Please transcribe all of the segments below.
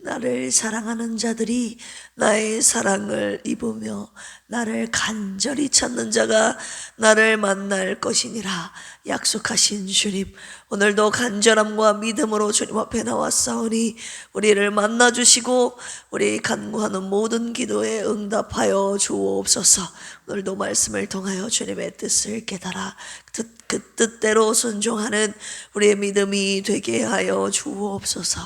나를 사랑하는 자들이 나의 사랑을 입으며 나를 간절히 찾는 자가 나를 만날 것이니라 약속하신 주님, 오늘도 간절함과 믿음으로 주님 앞에 나왔사오니 우리를 만나주시고 우리 간구하는 모든 기도에 응답하여 주옵소서. 오늘도 말씀을 통하여 주님의 뜻을 깨달아 그 뜻대로 순종하는 우리의 믿음이 되게 하여 주옵소서.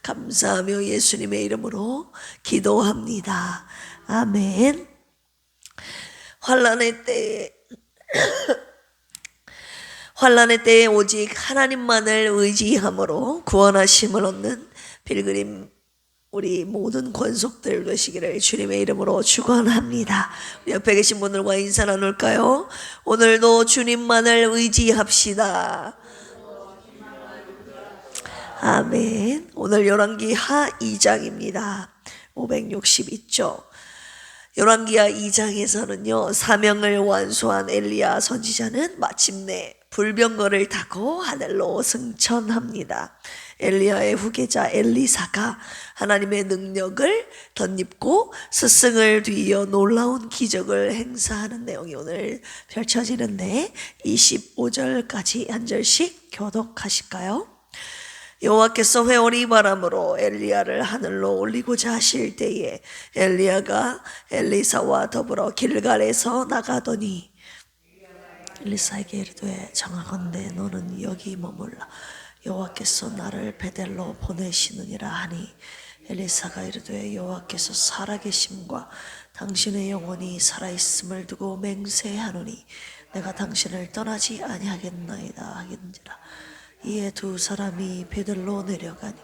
감사하며 예수님의 이름으로 기도합니다. 아멘. 환난의 때에 오직 하나님만을 의지함으로 구원하심을 얻는 필그림 우리 모든 권속들 되시기를 주님의 이름으로 축원합니다. 우리 옆에 계신 분들과 인사 나눌까요? 오늘도 주님만을 의지합시다. 아멘. 오늘 열왕기하 2장입니다. 562쪽. 열왕기하 2장에서는요, 사명을 완수한 엘리야 선지자는 마침내 불병거를 타고 하늘로 승천합니다. 엘리야의 후계자 엘리사가 하나님의 능력을 덧입고 스승을 뒤이어 놀라운 기적을 행사하는 내용이 오늘 펼쳐지는데 25절까지 한 절씩 교독하실까요? 여호와께서 회오리 바람으로 엘리야를 하늘로 올리고자 하실 때에 엘리야가 엘리사와 더불어 길갈에서 나가더니 엘리사에게 이르되 정하건대 너는 여기 머물라 여호와께서 나를 베델로 보내시느니라 하니 엘리사가 이르되 여호와께서 살아계심과 당신의 영혼이 살아있음을 두고 맹세하노니 내가 당신을 떠나지 아니하겠나이다 하긴지라. 이에 두 사람이 베델로 내려가니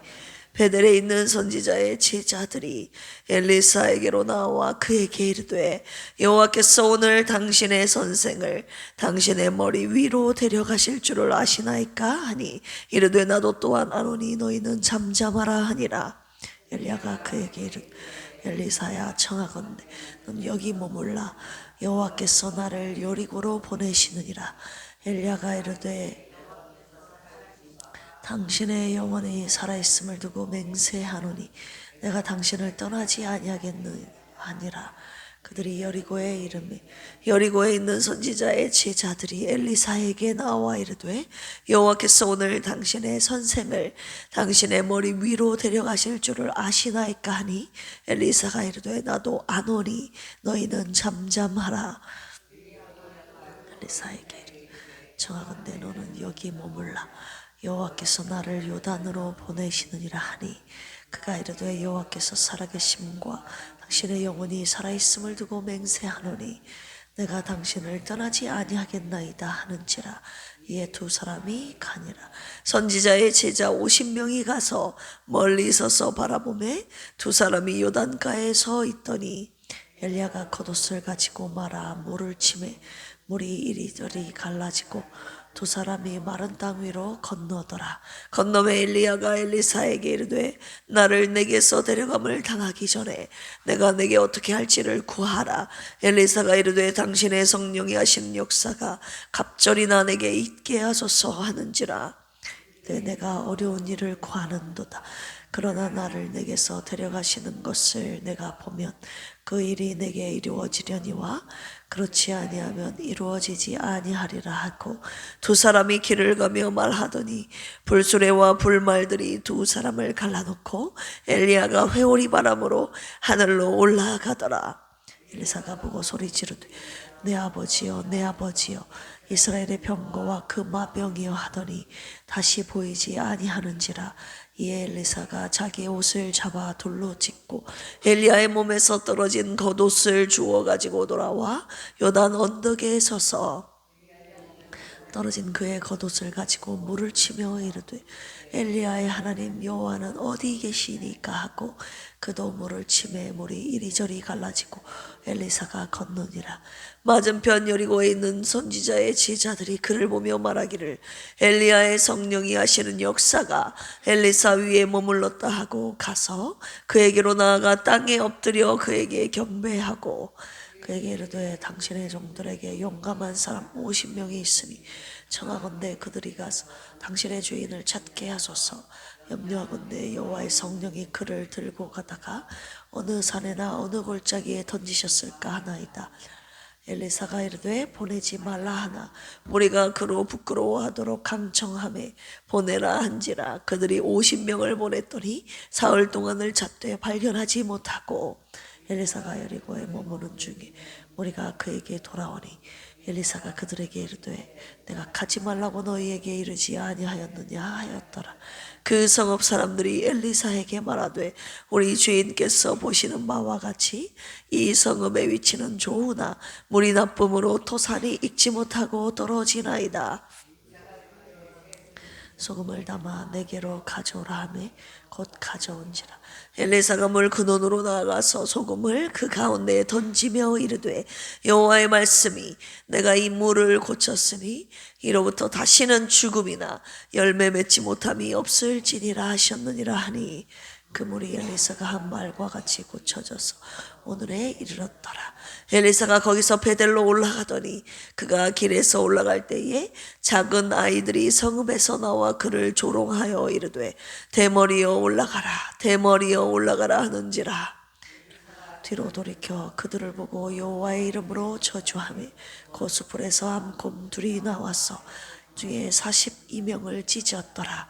베델에 있는 선지자의 제자들이 엘리사에게로 나와 그에게 이르되 여호와께서 오늘 당신의 선생을 당신의 머리 위로 데려가실 줄을 아시나이까 하니 이르되 나도 또한 아노니 너희는 잠잠하라 하니라. 엘리야가 그에게 이르되 엘리사야 청하건대 넌 여기 머물라 여호와께서 나를 여리고로 보내시느니라. 엘리야가 이르되 당신의 영혼이 살아있음을 두고 맹세하노니 내가 당신을 떠나지 아니하겠느니라. 그들이 여리고에 이르매 여리고에 있는 선지자의 제자들이 엘리사에게 나와 이르되 여호와께서 오늘 당신의 선생을 당신의 머리 위로 데려가실 줄을 아시나이까 하니 엘리사가 이르되 나도 아노니 너희는 잠잠하라. 엘리사에게 이르되 청하건대 너는 여기 머물라 여호와께서 나를 요단으로 보내시느니라 하니 그가 이르되 여호와께서 살아계심과 당신의 영혼이 살아있음을 두고 맹세하노니 내가 당신을 떠나지 아니하겠나이다 하는지라. 이에 두 사람이 가니라. 선지자의 제자 50명이 가서 멀리 서서 바라보매 두 사람이 요단가에 서 있더니 엘리야가 겉옷을 가지고 말아 물을 치매 물이 이리저리 갈라지고 두 사람이 마른 땅 위로 건너더라. 건너매 엘리야가 엘리사에게 이르되 나를 내게서 데려감을 당하기 전에 내가 내게 어떻게 할지를 구하라. 엘리사가 이르되 당신의 성령이 하신 역사가 갑절이나 내게 있게 하소서 하는지라. 내가 어려운 일을 구하는도다. 그러나 나를 내게서 데려가시는 것을 내가 보면 그 일이 내게 이루어지려니와 그렇지 아니하면 이루어지지 아니하리라 하고 두 사람이 길을 가며 말하더니 불수레와 불말들이 두 사람을 갈라놓고 엘리야가 회오리 바람으로 하늘로 올라가더라. 엘리사가 보고 소리 지르되 내 아버지여 내 아버지여 이스라엘의 병거와 그 마병이여 하더니 다시 보이지 아니하는지라. 이에 엘리사가 자기 옷을 잡아 돌로 찢고 엘리야의 몸에서 떨어진 겉옷을 주워 가지고 돌아와 요단 언덕에 서서 떨어진 그의 겉옷을 가지고 물을 치며 이르되 엘리야의 하나님 여호와는 어디 계시니까 하고 그도 물을 치매 물이 이리저리 갈라지고 엘리사가 건너니라. 맞은편 여리고에 있는 선지자의 제자들이 그를 보며 말하기를 엘리야의 성령이 하시는 역사가 엘리사 위에 머물렀다 하고 가서 그에게로 나아가 땅에 엎드려 그에게 경배하고 그에게 이르되 당신의 종들에게 용감한 사람 50명이 있으니 청하건대 그들이 가서 당신의 주인을 찾게 하소서. 염려하건대 여호와의 성령이 그를 들고 가다가 어느 산에나 어느 골짜기에 던지셨을까 하나이다. 엘리사가 이르되 보내지 말라 하나 무리가 그로 부끄러워하도록 강청함에 보내라 한지라. 그들이 50명을 보냈더니 사흘 동안을 찾되 발견하지 못하고 엘리사가 여리고에 머무는 중에 무리가 그에게 돌아오니 엘리사가 그들에게 이르되 내가 가지 말라고 너희에게 이르지 아니하였느냐 하였더라. 그 성읍 사람들이 엘리사에게 말하되 우리 주인께서 보시는 바와 같이 이 성읍의 위치는 좋으나 물이 나쁨으로 토산이 익지 못하고 떨어지나이다. 소금을 담아 내게로 가져오라 하매 곧 가져온지라. 엘리사가 물 근원으로 나아가서 소금을 그 가운데에 던지며 이르되 여호와의 말씀이 내가 이 물을 고쳤으니 이로부터 다시는 죽음이나 열매 맺지 못함이 없을지니라 하셨느니라 하니 그 물이 엘리사가 한 말과 같이 고쳐져서 오늘에 이르렀더라. 엘리사가 거기서 베델로 올라가더니 그가 길에서 올라갈 때에 작은 아이들이 성읍에서 나와 그를 조롱하여 이르되 대머리여 올라가라 대머리여 올라가라 하는지라. 뒤로 돌이켜 그들을 보고 여호와의 이름으로 저주하며 고수풀에서 암곰 둘이 나와서 중에 42명을 찢었더라.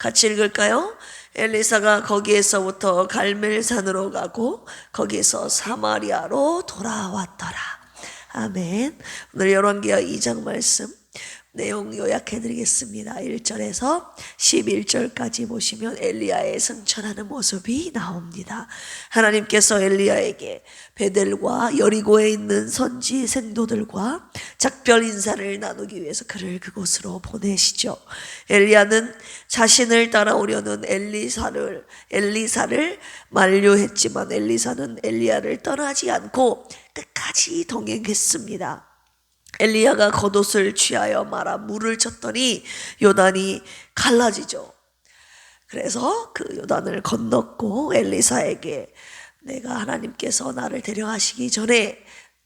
같이 읽을까요? 엘리사가 거기에서부터 갈멜산으로 가고 거기서 사마리아로 돌아왔더라. 아멘. 오늘 열왕기하 2장 말씀 내용 요약해드리겠습니다. 1절에서 11절까지 보시면 엘리야의 승천하는 모습이 나옵니다. 하나님께서 엘리야에게 베델과 여리고에 있는 선지 생도들과 작별 인사를 나누기 위해서 그를 그곳으로 보내시죠. 엘리야는 자신을 따라오려는 엘리사를 만류했지만 엘리사는 엘리야를 떠나지 않고 끝까지 동행했습니다. 엘리야가 겉옷을 취하여 말아 물을 쳤더니 요단이 갈라지죠. 그래서 그 요단을 건넜고 엘리사에게 내가 하나님께서 나를 데려가시기 전에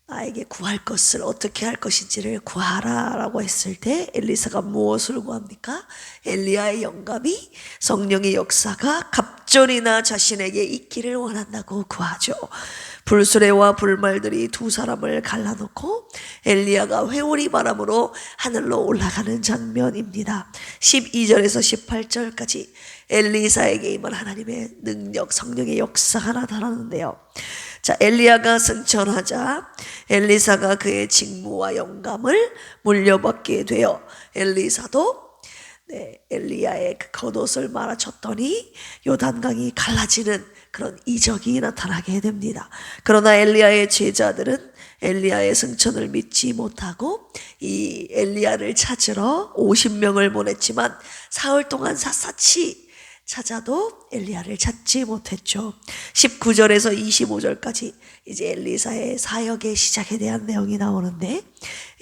나에게 구할 것을 어떻게 할 것인지를 구하라 라고 했을 때 엘리사가 무엇을 구합니까? 엘리야의 영감이 성령의 역사가 갑절이나 자신에게 있기를 원한다고 구하죠. 불수레와 불말들이 두 사람을 갈라놓고 엘리야가 회오리 바람으로 하늘로 올라가는 장면입니다. 12절에서 18절까지 엘리사에게 임한 하나님의 능력, 성령의 역사가 나타나는데요. 자, 엘리야가 승천하자 엘리사가 그의 직무와 영감을 물려받게 되어 엘리사도 엘리야의 그 겉옷을 말아쳤더니 요단강이 갈라지는 그런 이적이 나타나게 됩니다. 그러나 엘리야의 제자들은 엘리야의 승천을 믿지 못하고 이 엘리야를 찾으러 50명을 보냈지만 사흘 동안 샅샅이 찾아도 엘리야를 찾지 못했죠. 19절에서 25절까지 이제 엘리사의 사역의 시작에 대한 내용이 나오는데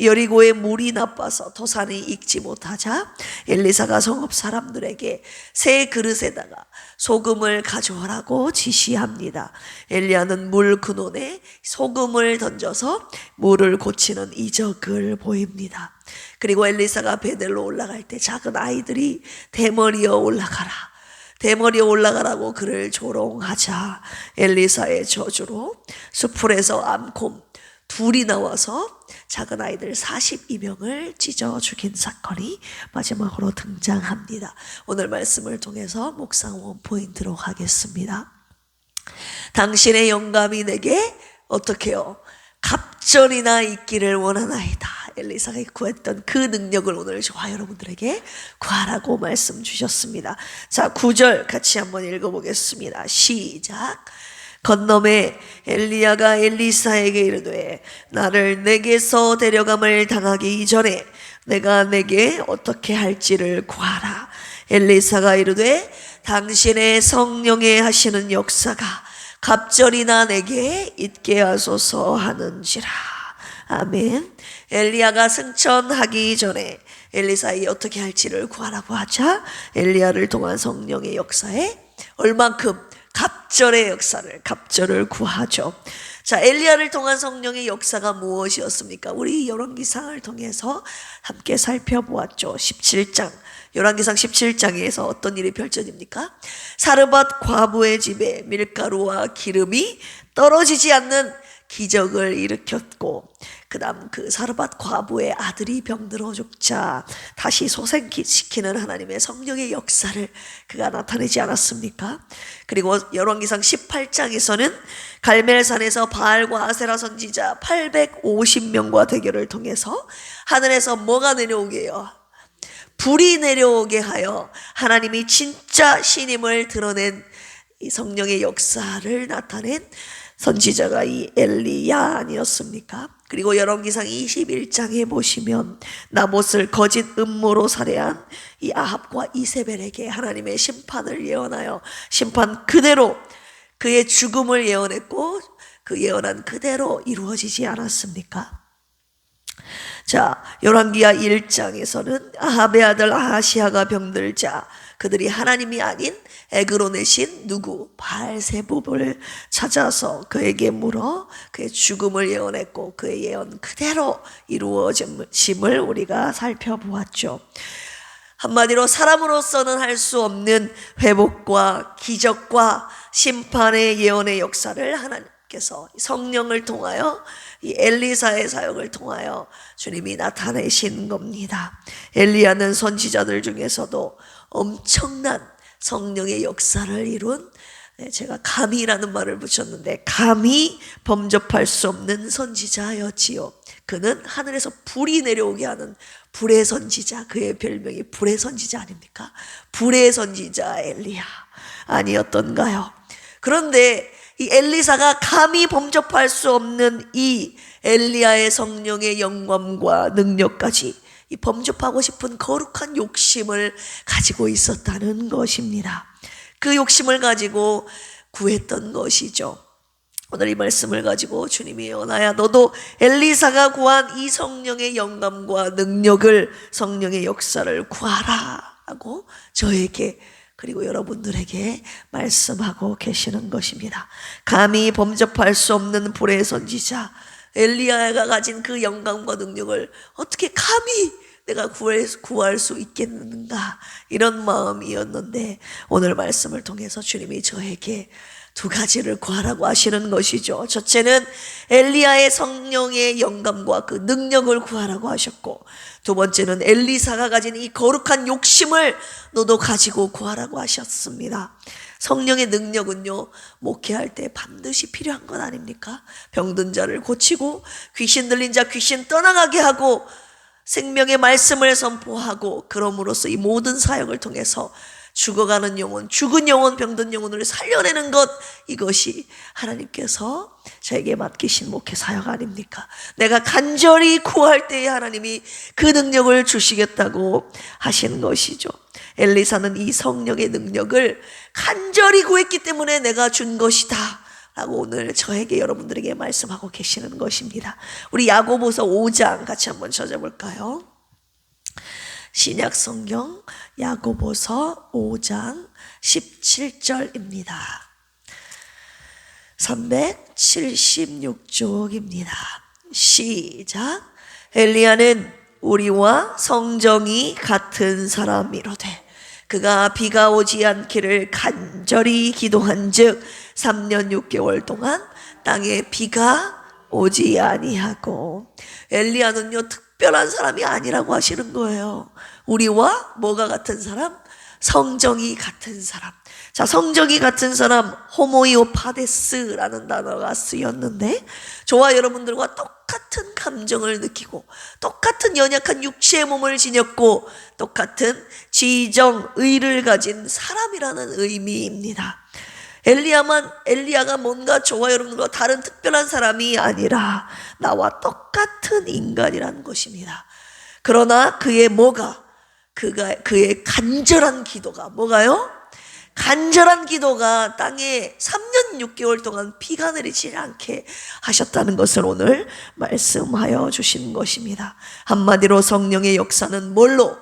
여리고의 물이 나빠서 토산이 익지 못하자 엘리사가 성읍 사람들에게 새 그릇에다가 소금을 가져오라고 지시합니다. 엘리야는 물 근원에 소금을 던져서 물을 고치는 이적을 보입니다. 그리고 엘리사가 베델로 올라갈 때 작은 아이들이 대머리여 올라가라 대머리에 올라가라고 그를 조롱하자 엘리사의 저주로 수풀에서 암곰 둘이 나와서 작은 아이들 42명을 찢어 죽인 사건이 마지막으로 등장합니다. 오늘 말씀을 통해서 묵상 원포인트로 가겠습니다. 당신의 영감이 내게 어떻게 해요? 갑절이나 있기를 원하나이다. 엘리사가 구했던 그 능력을 오늘 저와 여러분들에게 구하라고 말씀 주셨습니다. 자, 9절 같이 한번 읽어보겠습니다. 시작. 건너매 엘리야가 엘리사에게 이르되 나를 내게서 데려감을 당하기 이전에 내가 내게 어떻게 할지를 구하라. 엘리사가 이르되 당신의 성령에 하시는 역사가 갑절이나 내게 있게 하소서 하는지라. 아멘. 엘리야가 승천하기 전에 엘리사에게 어떻게 할지를 구하라고 하자 엘리야를 통한 성령의 역사에 얼만큼 갑절의 역사를, 갑절을 구하죠. 자, 엘리야를 통한 성령의 역사가 무엇이었습니까? 우리 열왕기상을 통해서 함께 살펴보았죠. 17장, 열왕기상 17장에서 어떤 일이 펼쳐집니까? 사르밧 과부의 집에 밀가루와 기름이 떨어지지 않는 기적을 일으켰고, 그 다음 그 사르밧 과부의 아들이 병들어 죽자 다시 소생시키는 하나님의 성령의 역사를 그가 나타내지 않았습니까? 그리고 열왕기상 18장에서는 갈멜산에서 바알과 아세라 선지자 850명과 대결을 통해서 하늘에서 뭐가 내려오게 해요? 불이 내려오게 하여 하나님이 진짜 신임을 드러낸 이 성령의 역사를 나타낸 선지자가 이 엘리야 아니었습니까? 그리고 열왕기상 21장에 보시면 나봇을 거짓 음모로 살해한 이 아합과 이세벨에게 하나님의 심판을 예언하여 심판 그대로 그의 죽음을 예언했고 그 예언한 그대로 이루어지지 않았습니까? 자, 열왕기하 1장에서는 아합의 아들 아하시아가 병들자 그들이 하나님이 아닌 에그론의 신 누구 바알세불을 찾아서 그에게 물어 그의 죽음을 예언했고 그의 예언 그대로 이루어짐을 우리가 살펴보았죠. 한마디로 사람으로서는 할 수 없는 회복과 기적과 심판의 예언의 역사를 하나님께서 성령을 통하여 이 엘리사의 사역을 통하여 주님이 나타내신 겁니다. 엘리야는 선지자들 중에서도 엄청난 성령의 역사를 이룬, 제가 감히라는 말을 붙였는데 감히 범접할 수 없는 선지자였지요. 그는 하늘에서 불이 내려오게 하는 불의 선지자, 그의 별명이 불의 선지자 아닙니까? 불의 선지자 엘리야 아니었던가요? 그런데 이 엘리사가 감히 범접할 수 없는 이 엘리야의 성령의 영광과 능력까지 이 범접하고 싶은 거룩한 욕심을 가지고 있었다는 것입니다. 그 욕심을 가지고 구했던 것이죠. 오늘 이 말씀을 가지고 주님이 예언하여 너도 엘리사가 구한 이 성령의 영감과 능력을 성령의 역사를 구하라 하고 저에게 그리고 여러분들에게 말씀하고 계시는 것입니다. 감히 범접할 수 없는 불의 선지자 엘리야가 가진 그 영감과 능력을 어떻게 감히 내가 구할 수 있겠는가 이런 마음이었는데 오늘 말씀을 통해서 주님이 저에게 두 가지를 구하라고 하시는 것이죠. 첫째는 엘리야의 성령의 영감과 그 능력을 구하라고 하셨고 두 번째는 엘리사가 가진 이 거룩한 욕심을 너도 가지고 구하라고 하셨습니다. 성령의 능력은요 목회할 때 반드시 필요한 것 아닙니까? 병든 자를 고치고 귀신 들린 자 귀신 떠나가게 하고 생명의 말씀을 선포하고 그럼으로써 이 모든 사역을 통해서 죽어가는 영혼, 죽은 영혼, 병든 영혼을 살려내는 것 이것이 하나님께서 저에게 맡기신 목회 사역 아닙니까? 내가 간절히 구할 때에 하나님이 그 능력을 주시겠다고 하신 것이죠. 엘리사는 이 성령의 능력을 간절히 구했기 때문에 내가 준 것이다 라고 오늘 저에게 여러분들에게 말씀하고 계시는 것입니다. 우리 야고보서 5장 같이 한번 찾아볼까요? 신약 성경 야고보서 5장 17절입니다. 376쪽입니다. 시작. 엘리야는 우리와 성정이 같은 사람이로되 그가 비가 오지 않기를 간절히 기도한즉 3년 6개월 동안 땅에 비가 오지 아니하고 엘리야는요 특별한 사람이 아니라고 하시는 거예요. 우리와 뭐가 같은 사람? 성정이 같은 사람. 자, 성정이 같은 사람 호모이오파데스라는 단어가 쓰였는데 저와 여러분들과 똑같은 감정을 느끼고 똑같은 연약한 육체의 몸을 지녔고 똑같은 지정 의를 가진 사람이라는 의미입니다. 엘리야가 뭔가 저와 여러분들과 다른 특별한 사람이 아니라 나와 똑같은 인간이라는 것입니다. 그러나 그의 간절한 기도가 뭐가요? 간절한 기도가 땅에 3년 6개월 동안 비가 내리지 않게 하셨다는 것을 오늘 말씀하여 주신 것입니다. 한마디로 성령의 역사는 뭘로?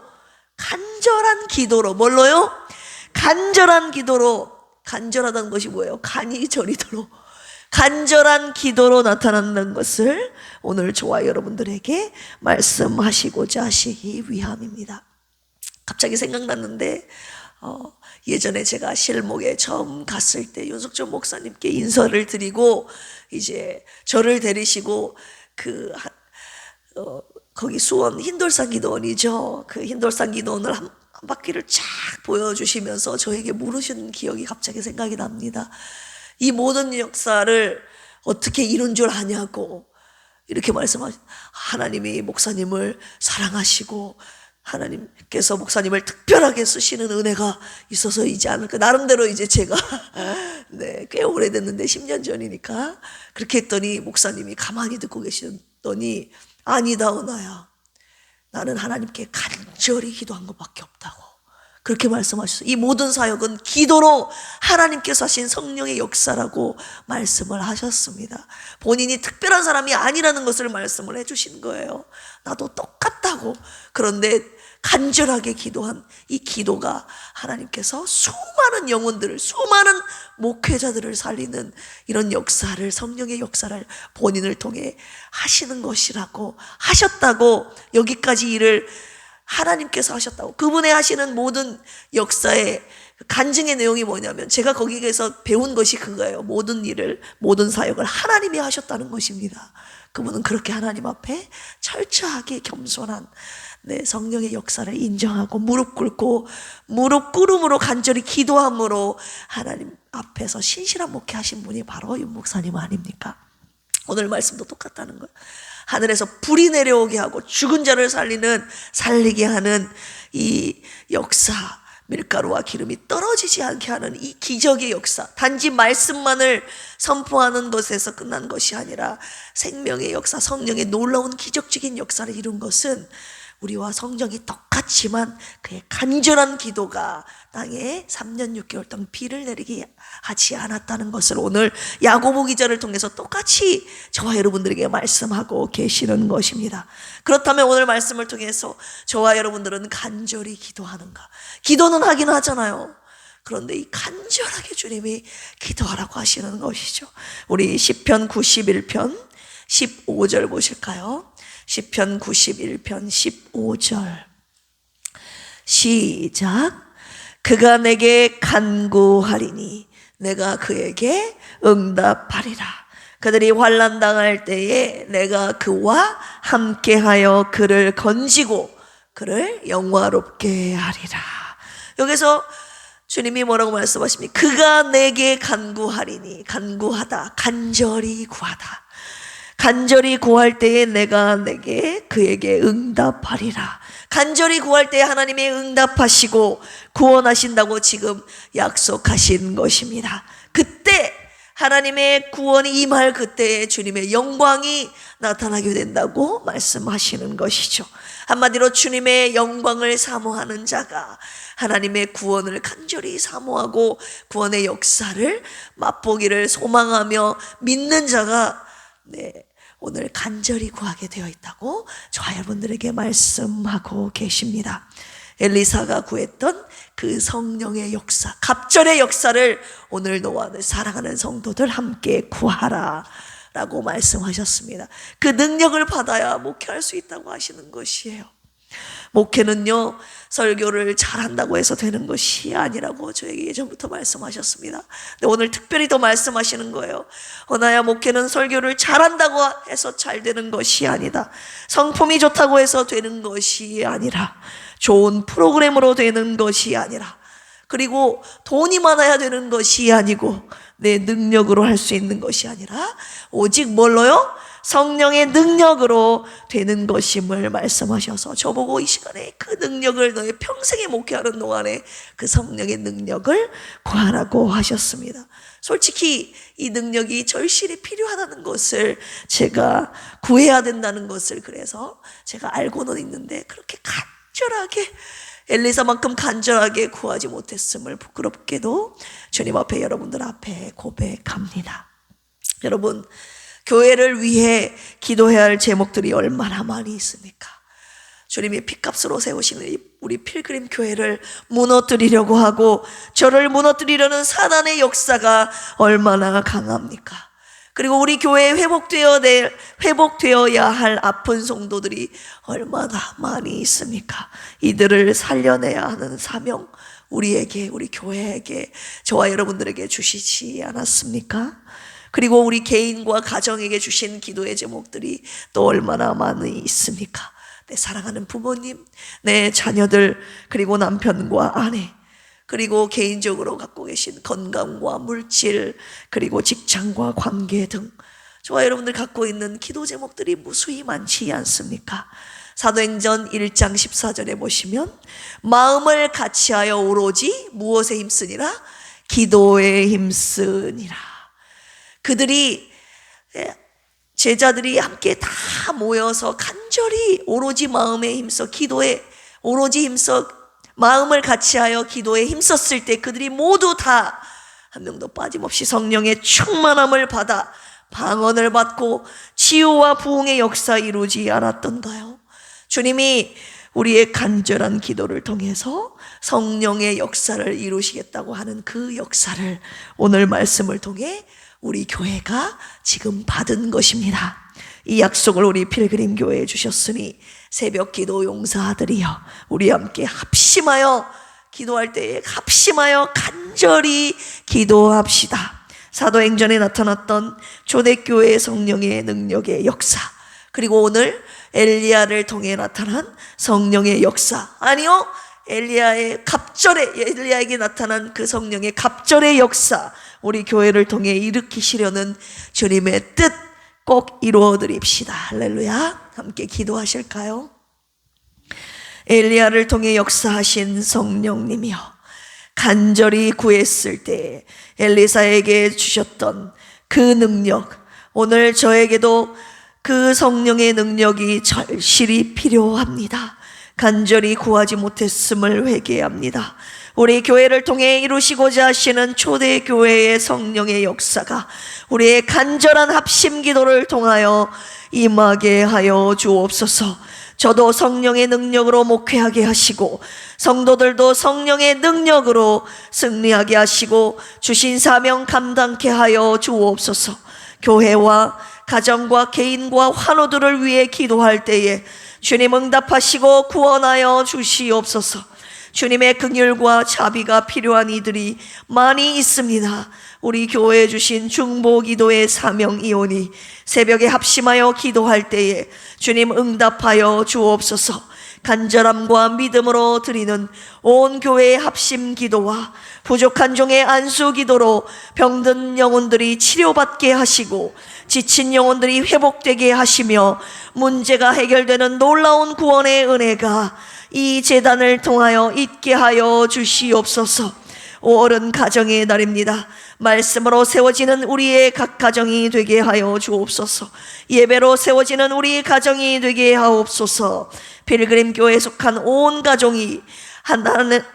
간절한 기도로. 뭘로요? 간절한 기도로 간절하다는 것이 뭐예요? 간이 저리도록 간절한 기도로 나타난다는 것을 오늘 저와 여러분들에게 말씀하시고자 하시기 위함입니다. 갑자기 생각났는데 예전에 제가 실목에 처음 갔을 때 윤석철 목사님께 인사를 드리고 이제 저를 데리시고 거기 수원 흰돌산 기도원이죠. 그 흰돌산 기도원을 한 바퀴를 쫙 보여주시면서 저에게 물으신 기억이 갑자기 생각이 납니다. 이 모든 역사를 어떻게 이룬 줄 아냐고 이렇게 말씀하신, 하나님이 목사님을 사랑하시고 하나님께서 목사님을 특별하게 쓰시는 은혜가 있어서이지 않을까. 나름대로 이제 제가 네, 꽤 오래됐는데 10년 전이니까 그렇게 했더니 목사님이 가만히 듣고 계시더니 아니다 은하야, 나는 하나님께 간절히 기도한 것밖에 없다고 그렇게 말씀하셨어요. 이 모든 사역은 기도로 하나님께서 하신 성령의 역사라고 말씀을 하셨습니다. 본인이 특별한 사람이 아니라는 것을 말씀을 해주신 거예요. 나도 똑같다고. 그런데 간절하게 기도한 이 기도가 하나님께서 수많은 영혼들을, 수많은 목회자들을 살리는 이런 역사를, 성령의 역사를 본인을 통해 하시는 것이라고 하셨다고, 여기까지 일을 하나님께서 하셨다고. 그분의 하시는 모든 역사의 간증의 내용이 뭐냐면, 제가 거기에서 배운 것이 그거예요. 모든 일을, 모든 사역을 하나님이 하셨다는 것입니다. 그분은 그렇게 하나님 앞에 철저하게 겸손한 성령의 역사를 인정하고 무릎 꿇고 무릎 꿇음으로 간절히 기도함으로 하나님 앞에서 신실한 목회하신 분이 바로 윤 목사님 아닙니까? 오늘 말씀도 똑같다는 거예요. 하늘에서 불이 내려오게 하고 죽은 자를 살리게 하는 이 역사, 밀가루와 기름이 떨어지지 않게 하는 이 기적의 역사, 단지 말씀만을 선포하는 것에서 끝난 것이 아니라 생명의 역사, 성령의 놀라운 기적적인 역사를 이룬 것은 우리와 성정이 똑같지만 그의 간절한 기도가 땅에 3년 6개월 동안 비를 내리게 하지 않았다는 것을 오늘 야고보 기자를 통해서 똑같이 저와 여러분들에게 말씀하고 계시는 것입니다. 그렇다면 오늘 말씀을 통해서 저와 여러분들은 간절히 기도하는가? 기도는 하긴 하잖아요. 그런데 이 간절하게 주님이 기도하라고 하시는 것이죠. 우리 시편 91편 15절 보실까요? 시편 91편 15절 시작. 그가 내게 간구하리니 내가 그에게 응답하리라. 그들이 환난 당할 때에 내가 그와 함께하여 그를 건지고 그를 영화롭게 하리라. 여기서 주님이 뭐라고 말씀하십니까? 그가 내게 간구하리니, 간구하다, 간절히 구하다. 간절히 구할 때에 내가 그에게 응답하리라. 간절히 구할 때에 하나님이 응답하시고 구원하신다고 지금 약속하신 것입니다. 그때 하나님의 구원이 임할 그때에 주님의 영광이 나타나게 된다고 말씀하시는 것이죠. 한마디로 주님의 영광을 사모하는 자가 하나님의 구원을 간절히 사모하고 구원의 역사를 맛보기를 소망하며 믿는 자가 오늘 간절히 구하게 되어 있다고 저와 여러분들에게 말씀하고 계십니다. 엘리사가 구했던 그 성령의 역사, 갑절의 역사를 오늘 너와 사랑하는 성도들 함께 구하라 라고 말씀하셨습니다. 그 능력을 받아야 목회할 수 있다고 하시는 것이에요. 목회는요, 설교를 잘한다고 해서 되는 것이 아니라고 저에게 예전부터 말씀하셨습니다. 근데 오늘 특별히 더 말씀하시는 거예요. 허나야, 목회는 설교를 잘한다고 해서 잘 되는 것이 아니다. 성품이 좋다고 해서 되는 것이 아니라, 좋은 프로그램으로 되는 것이 아니라, 그리고 돈이 많아야 되는 것이 아니고, 내 능력으로 할 수 있는 것이 아니라 오직 뭘로요? 성령의 능력으로 되는 것임을 말씀하셔서 저보고 이 시간에 그 능력을 너의 평생에 목회하는 동안에 그 성령의 능력을 구하라고 하셨습니다. 솔직히 이 능력이 절실히 필요하다는 것을 제가 구해야 된다는 것을 그래서 제가 알고는 있는데 그렇게 간절하게 엘리사만큼 간절하게 구하지 못했음을 부끄럽게도 주님 앞에 여러분들 앞에 고백합니다. 여러분, 교회를 위해 기도해야 할 제목들이 얼마나 많이 있습니까? 주님이 핏값으로 세우시는 우리 필그림 교회를 무너뜨리려고 하고 저를 무너뜨리려는 사단의 역사가 얼마나 강합니까? 그리고 우리 교회에 회복되어야 할 아픈 성도들이 얼마나 많이 있습니까? 이들을 살려내야 하는 사명, 우리에게, 우리 교회에게, 저와 여러분들에게 주시지 않았습니까? 그리고 우리 개인과 가정에게 주신 기도의 제목들이 또 얼마나 많이 있습니까? 내 사랑하는 부모님, 내 자녀들, 그리고 남편과 아내, 그리고 개인적으로 갖고 계신 건강과 물질, 그리고 직장과 관계 등 저와 여러분들 갖고 있는 기도 제목들이 무수히 많지 않습니까? 사도행전 1장 14절에 보시면 마음을 같이하여 오로지 무엇에 힘쓰니라? 기도에 힘쓰니라. 그들이, 제자들이 함께 다 모여서 간절히 오로지 마음에 힘써 기도에 오로지 힘써 마음을 같이하여 기도에 힘썼을 때 그들이 모두 다 한 명도 빠짐없이 성령의 충만함을 받아 방언을 받고 치유와 부흥의 역사 이루지 않았던가요? 주님이 우리의 간절한 기도를 통해서 성령의 역사를 이루시겠다고 하는 그 역사를 오늘 말씀을 통해 우리 교회가 지금 받은 것입니다. 이 약속을 우리 필그림 교회에 주셨으니 새벽 기도 용사들이여 우리 함께 합심하여 기도할 때에 합심하여 간절히 기도합시다. 사도행전에 나타났던 초대교회 성령의 능력의 역사, 그리고 오늘 엘리야를 통해 나타난 성령의 역사, 아니요, 엘리야에게 나타난 그 성령의 갑절의 역사, 우리 교회를 통해 일으키시려는 주님의 뜻 꼭 이루어 드립시다. 할렐루야. 함께 기도하실까요? 엘리야를 통해 역사하신 성령님이여, 간절히 구했을 때 엘리사에게 주셨던 그 능력, 오늘 저에게도 그 성령의 능력이 절실히 필요합니다. 간절히 구하지 못했음을 회개합니다. 우리 교회를 통해 이루시고자 하시는 초대교회의 성령의 역사가 우리의 간절한 합심 기도를 통하여 임하게 하여 주옵소서. 저도 성령의 능력으로 목회하게 하시고 성도들도 성령의 능력으로 승리하게 하시고 주신 사명 감당케 하여 주옵소서. 교회와 가정과 개인과 환우들을 위해 기도할 때에 주님 응답하시고 구원하여 주시옵소서. 주님의 긍휼과 자비가 필요한 이들이 많이 있습니다. 우리 교회에 주신 중보기도의 사명이오니 새벽에 합심하여 기도할 때에 주님 응답하여 주옵소서. 간절함과 믿음으로 드리는 온 교회의 합심 기도와 부족한 종의 안수 기도로 병든 영혼들이 치료받게 하시고 지친 영혼들이 회복되게 하시며 문제가 해결되는 놀라운 구원의 은혜가 이 제단을 통하여 있게 하여 주시옵소서. 5월은 가정의 날입니다. 말씀으로 세워지는 우리의 각 가정이 되게 하여 주옵소서. 예배로 세워지는 우리 가정이 되게 하옵소서. 필그림 교회에 속한 온 가정이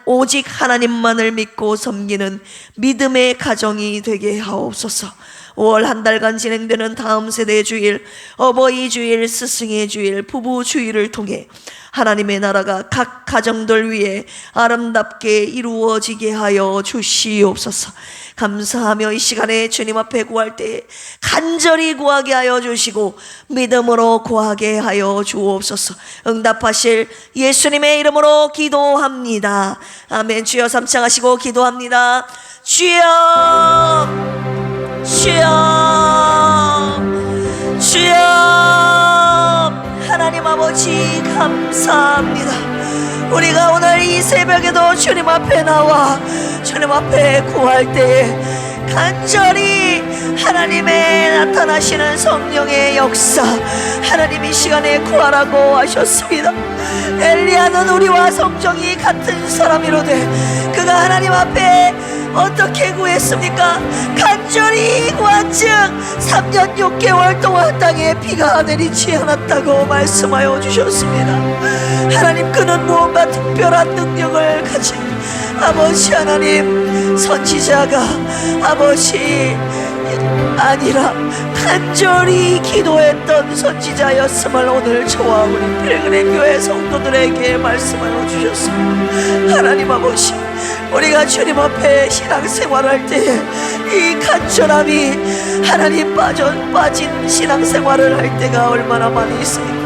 오직 하나님만을 믿고 섬기는 믿음의 가정이 되게 하옵소서. 5월 한 달간 진행되는 다음 세대 주일, 어버이 주일, 스승의 주일, 부부 주일을 통해 하나님의 나라가 각 가정들 위에 아름답게 이루어지게 하여 주시옵소서. 감사하며 이 시간에 주님 앞에 구할 때 간절히 구하게 하여 주시고 믿음으로 구하게 하여 주옵소서. 응답하실 예수님의 이름으로 기도합니다. 아멘. 주여 삼창하시고 기도합니다. 주여, 주여, 주여. 하나님 아버지 감사합니다. 우리가 오늘 이 새벽에도 주님 앞에 나와 주님 앞에 구할 때에 간절히 하나님의 나타나시는 성령의 역사, 하나님 이 시간에 구하라고 하셨습니다. 엘리야는 우리와 성정이 같은 사람이로되 그가 하나님 앞에 어떻게 구했습니까? 간절히 구한즉 3년 6개월 동안 땅에 비가 내리지 않았다고 말씀하여 주셨습니다. 하나님, 그는 무언가 특별한 능력을 가진 아버지 하나님, 선지자가 아버지 아니라 간절히 기도했던 선지자였음을 오늘 저와 우리 필그림 교회 성도들에게 말씀하여 주셨습니다. 하나님 아버지, 우리가 주님 앞에 신앙생활할 때에 이 간절함이 하나님 빠진 신앙생활을 할 때가 얼마나 많이 있습니까?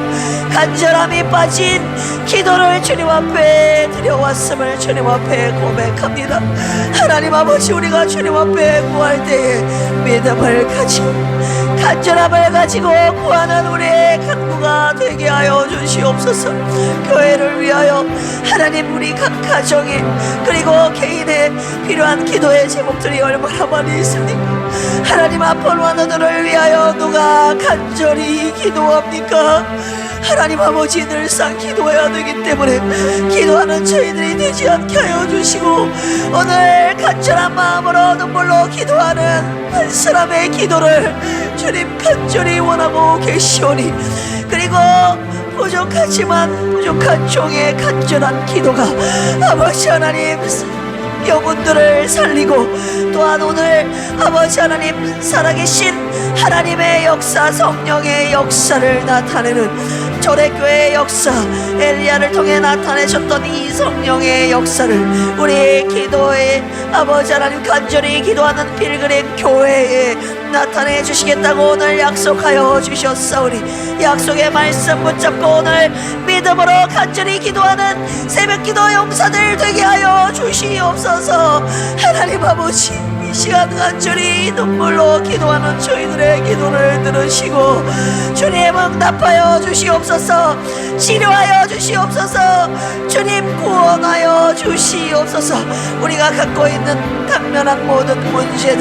간절함이 빠진 기도를 주님 앞에 드려왔음을 주님 앞에 고백합니다. 하나님 아버지, 우리가 주님 앞에 구할 때에 믿음을 가지고 간절함을 가지고 구하는 우리의 간구가 되게 하여 주시옵소서. 교회를 위하여 하나님, 우리 각 가정에 그리고 개인의 필요한 기도의 제목들이 얼마나 많이 있습니까? 하나님, 아픈 환우들을 위하여 누가 간절히 기도합니까? 하나님 아버지, 늘상 기도해야 되기 때문에 기도하는 저희들이 되지 않게 하여 주시고, 오늘 간절한 마음으로 눈물로 기도하는 한 사람의 기도를 주님 간절히 원하고 계시오니, 그리고 부족한 종의 간절한 기도가 아버지 하나님 영혼들을 살리고, 또한 오늘 아버지 하나님 살아계신 하나님의 역사, 성령의 역사를 나타내는 초대교회의 역사, 엘리야를 통해 나타내셨던 이 성령의 역사를 우리 기도에 아버지 하나님 간절히 기도하는 필그림 교회에 나타내 주시겠다고 오늘 약속하여 주셨사오니, 약속의 말씀 붙잡고 오늘 믿음으로 간절히 기도하는 새벽기도 용사들 되게 하여 주시옵소서. 하나님 아버지, 이 시간 간절히 눈물로 기도하는 저희들의 기도를 들으시고 주님 응답하여 주시옵소서. 치료하여 주시옵소서. 주님 구원하여 주시옵소서. 우리가 갖고 있는 당면한 모든 문제들